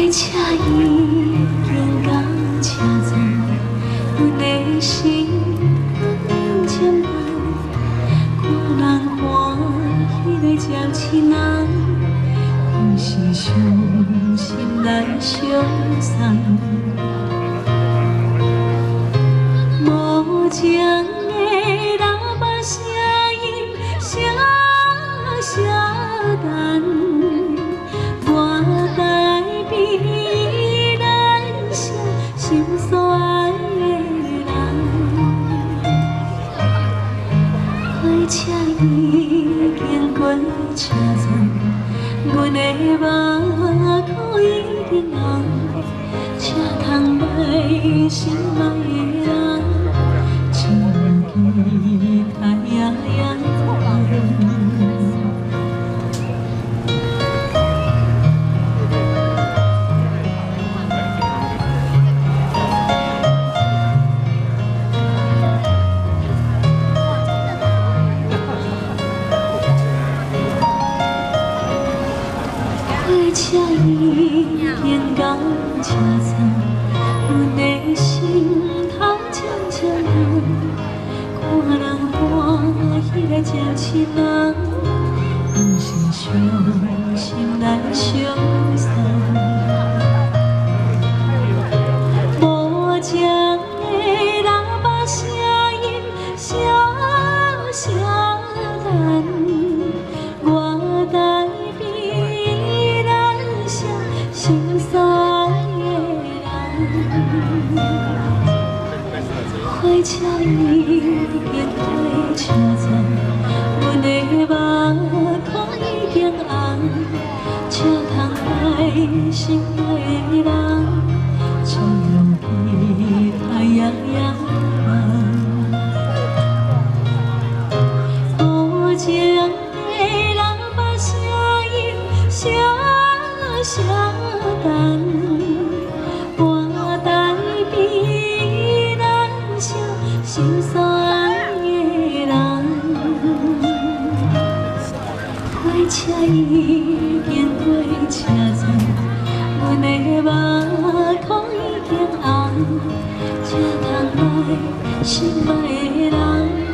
火车已经到车站，阮的心有渐慢，看人欢喜来接亲人，有时伤心来相送。无情的喇叭声音，声声等。 心所爱的人，火车已经过车站，阮的目眶已经红，车窗内心爱的人，只期待夜夜梦。 火车已经到车站，阮的心头渐渐痛，看人欢喜来接亲人，有时伤心来相送。无情的喇叭声音，声声等，我待。 心所爱的人，火车已经过车站，阮的目眶已经红，车窗内心爱的人，只用期待夜夜梦。无情的喇叭声音，声声。 等，我待彼人声，心所爱的人。火车已经过车站，阮的目眶已经红，车窗内心爱的人。